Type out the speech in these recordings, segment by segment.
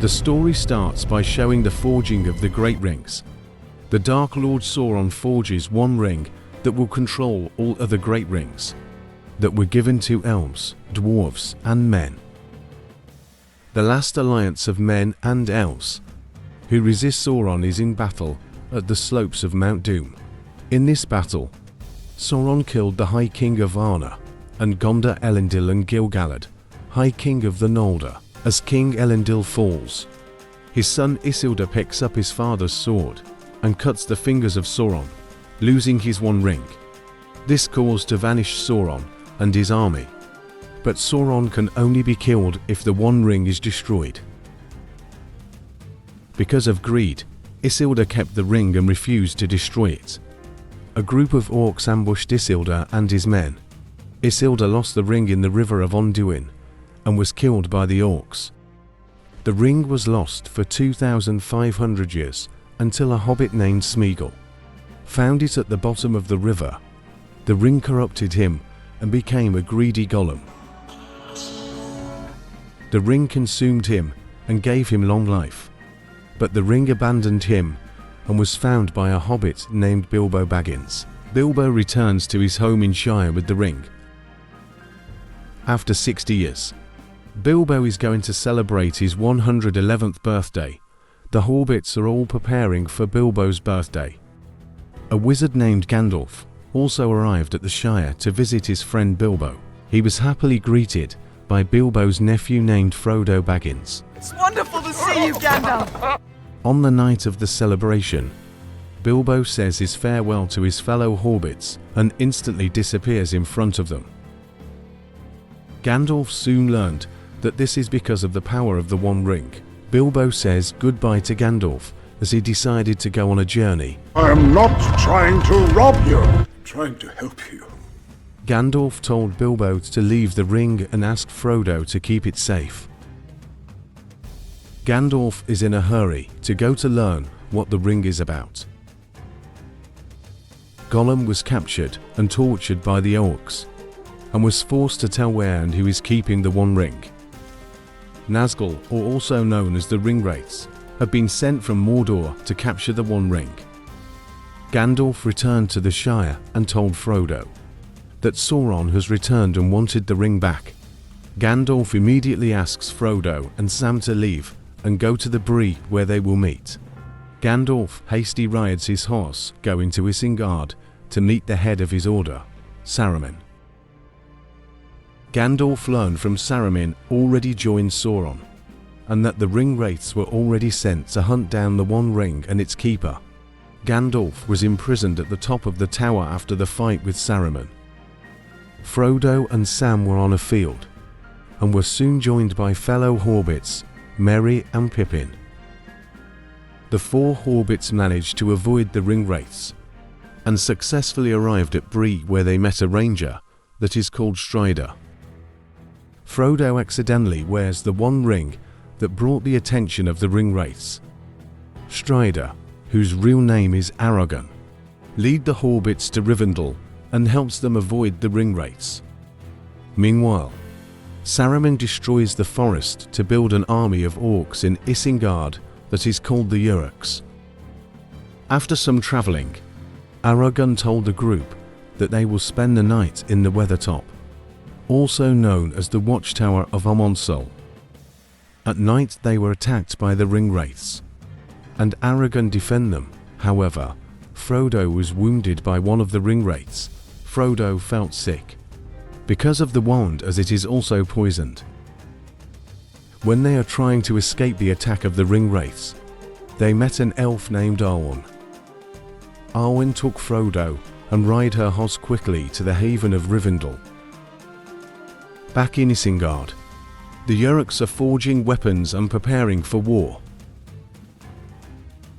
The story starts by showing the forging of the Great Rings. The Dark Lord Sauron forges one ring that will control all other Great Rings that were given to elves, dwarves, and men. The last alliance of men and elves who resist Sauron is in battle at the slopes of Mount Doom. In this battle, Sauron killed the High King of Arna and Gondor Elendil and Gil-galad, High King of the Noldor. As King Elendil falls, his son Isildur picks up his father's sword and cuts the fingers of Sauron, losing his one ring. This caused to vanish Sauron and his army, but Sauron can only be killed if the one ring is destroyed. Because of greed, Isildur kept the ring and refused to destroy it. A group of orcs ambushed Isildur and his men. Isildur lost the ring in the river of Onduin and was killed by the orcs. The ring was lost for 2,500 years until a hobbit named Smeagol found it at the bottom of the river. The ring corrupted him and became a greedy golem. The ring consumed him and gave him long life, but the ring abandoned him and was found by a hobbit named Bilbo Baggins. Bilbo returns to his home in Shire with the ring. After 60 years, Bilbo is going to celebrate his 111th birthday. The hobbits are all preparing for Bilbo's birthday. A wizard named Gandalf also arrived at the Shire to visit his friend Bilbo. He was happily greeted by Bilbo's nephew named Frodo Baggins. It's wonderful to see you, Gandalf! On the night of the celebration, Bilbo says his farewell to his fellow hobbits and instantly disappears in front of them. Gandalf soon learned that this is because of the power of the One Ring. Bilbo says goodbye to Gandalf as he decided to go on a journey. I am not trying to rob you. I'm trying to help you. Gandalf told Bilbo to leave the ring and asked Frodo to keep it safe. Gandalf is in a hurry to go to learn what the ring is about. Gollum was captured and tortured by the orcs and was forced to tell where and who is keeping the One Ring. Nazgul, or also known as the Ringwraiths, have been sent from Mordor to capture the One Ring. Gandalf returned to the Shire and told Frodo that Sauron has returned and wanted the ring back. Gandalf immediately asks Frodo and Sam to leave and go to the Bree where they will meet. Gandalf hastily rides his horse, going to Isengard to meet the head of his order, Saruman. Gandalf learned from Saruman already joined Sauron, and that the Ringwraiths were already sent to hunt down the One Ring and its keeper. Gandalf was imprisoned at the top of the tower after the fight with Saruman. Frodo and Sam were on a field, and were soon joined by fellow hobbits, Merry and Pippin. The four hobbits managed to avoid the Ringwraiths, and successfully arrived at Bree where they met a ranger that is called Strider. Frodo accidentally wears the One Ring that brought the attention of the Ringwraiths. Strider, whose real name is Aragorn, leads the hobbits to Rivendell and helps them avoid the Ringwraiths. Meanwhile, Saruman destroys the forest to build an army of orcs in Isengard that is called the Uruks. After some travelling, Aragorn told the group that they will spend the night in the Weathertop, also known as the Watchtower of Amonsol. At night they were attacked by the Ringwraiths, and Aragorn defended them. However, Frodo was wounded by one of the Ringwraiths. Frodo felt sick because of the wand, as it is also poisoned. When they are trying to escape the attack of the Ringwraiths, they met an elf named Arwen. Arwen took Frodo and ride her horse quickly to the haven of Rivendell. Back in Isengard, the Uruks are forging weapons and preparing for war.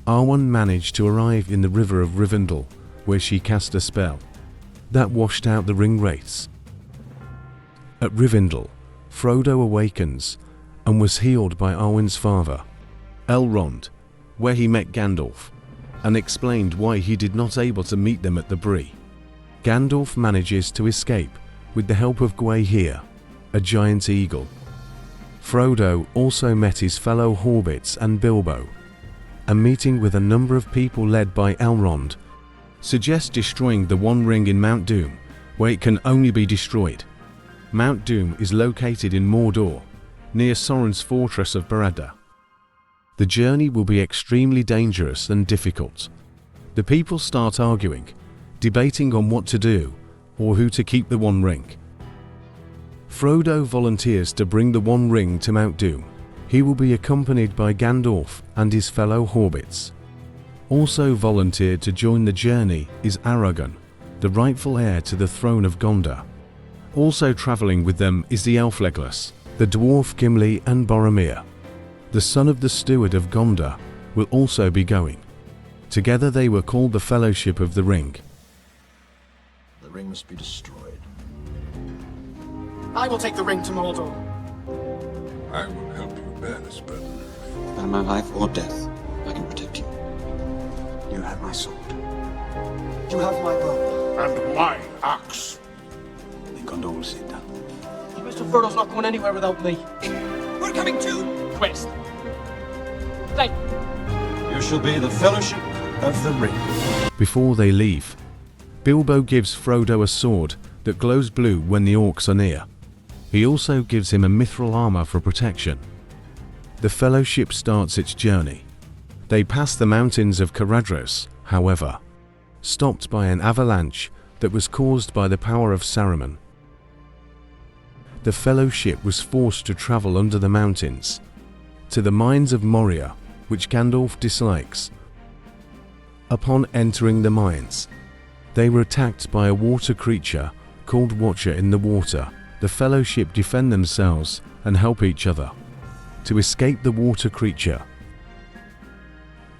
Arwen managed to arrive in the river of Rivendell, where she cast a spell that washed out the Ringwraiths. At Rivendell, Frodo awakens and was healed by Arwen's father, Elrond, where he met Gandalf, and explained why he did not able to meet them at the Bree. Gandalf manages to escape with the help of Gwaihir, a giant eagle. Frodo also met his fellow hobbits and Bilbo. A meeting with a number of people led by Elrond suggests destroying the One Ring in Mount Doom, where it can only be destroyed. Mount Doom is located in Mordor, near Sauron's fortress of Barad. The journey will be extremely dangerous and difficult. The people start arguing, debating on what to do or who to keep the One Ring. Frodo volunteers to bring the One Ring to Mount Doom. He will be accompanied by Gandalf and his fellow hobbits. Also volunteered to join the journey is Aragorn, the rightful heir to the throne of Gondor. Also travelling with them is the elf Legolas, the dwarf Gimli, and Boromir, the son of the steward of Gondor, will also be going. Together they were called the Fellowship of the Ring. The ring must be destroyed. I will take the ring to Mordor. I will help you bear this burden. By my life or death, I can protect you. You have my sword. You have my bow. And my axe. Then Gondor will sit down. Mr. Frodo's not going anywhere without me. We're coming too! Quest. Thank you. You shall be the Fellowship of the Ring. Before they leave, Bilbo gives Frodo a sword that glows blue when the orcs are near. He also gives him a mithril armor for protection. The Fellowship starts its journey. They pass the mountains of Caradhras, however, stopped by an avalanche that was caused by the power of Saruman. The Fellowship was forced to travel under the mountains, to the mines of Moria, which Gandalf dislikes. Upon entering the mines, they were attacked by a water creature called Watcher in the Water. The Fellowship defend themselves and help each other to escape the water creature.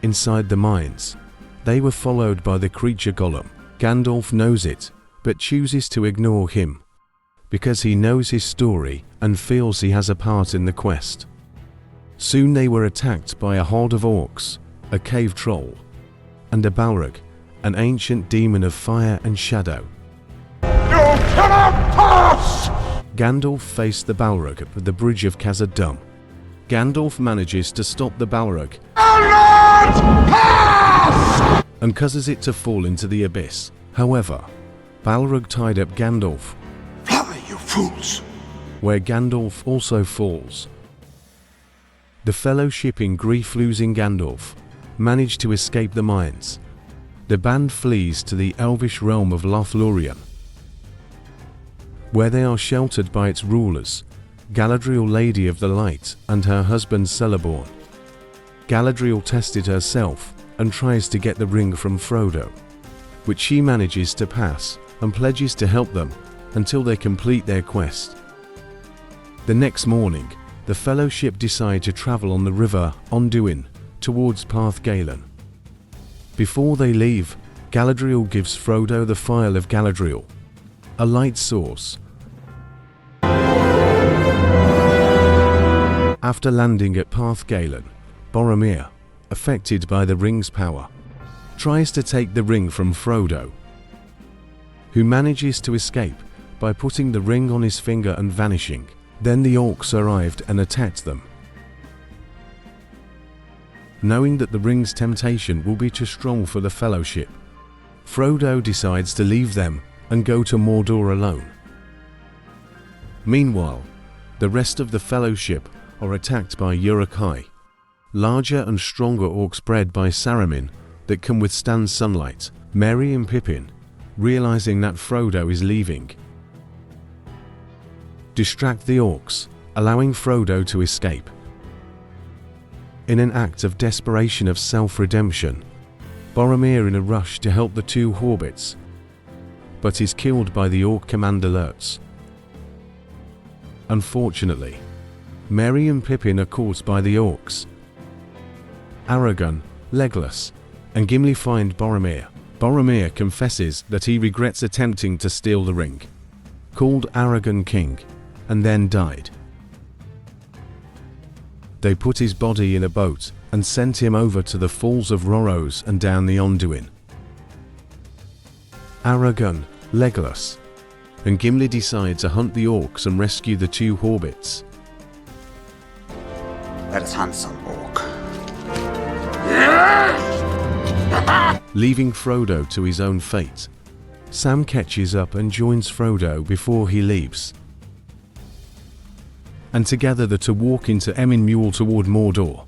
Inside the mines, they were followed by the creature Gollum. Gandalf knows it, but chooses to ignore him, because he knows his story and feels he has a part in the quest. Soon they were attacked by a horde of orcs, a cave troll, and a Balrog, an ancient demon of fire and shadow. You cannot pass! Gandalf faced the Balrog at the bridge of Khazad-dûm. Gandalf manages to stop the Balrog and causes it to fall into the abyss. However, Balrog tied up Gandalf, Fly, you fools! where Gandalf also falls. The Fellowship, in grief losing Gandalf, manage to escape the mines. The band flees to the elvish realm of Lothlorien, where they are sheltered by its rulers, Galadriel, Lady of the Light, and her husband Celeborn. Galadriel tested herself and tries to get the ring from Frodo, which she manages to pass and pledges to help them until they complete their quest. The next morning, the Fellowship decide to travel on the river Onduin towards Parth Galen. Before they leave, Galadriel gives Frodo the Phial of Galadriel, a light source. After landing at Parth Galen, Boromir, affected by the ring's power, tries to take the ring from Frodo, who manages to escape by putting the ring on his finger and vanishing. Then the orcs arrived and attacked them. Knowing that the ring's temptation will be too strong for the Fellowship, Frodo decides to leave them and go to Mordor alone. Meanwhile, the rest of the Fellowship are attacked by Uruk-hai, larger and stronger orcs bred by Saruman that can withstand sunlight. Merry and Pippin, realizing that Frodo is leaving, distract the orcs, allowing Frodo to escape. In an act of desperation of self-redemption, Boromir, in a rush to help the two hobbits, but is killed by the orc commander Lurtz. Unfortunately, Merry and Pippin are caught by the orcs. Aragorn, Legolas, and Gimli find Boromir. Boromir confesses that he regrets attempting to steal the ring, called Aragorn king, and then died. They put his body in a boat and sent him over to the Falls of Rhoros and down the Onduin. Aragorn, Legolas, and Gimli decide to hunt the orcs and rescue the two hobbits. Let us hunt some orc. Leaving Frodo to his own fate, Sam catches up and joins Frodo before he leaves. And together the two walk into Emyn Muil toward Mordor.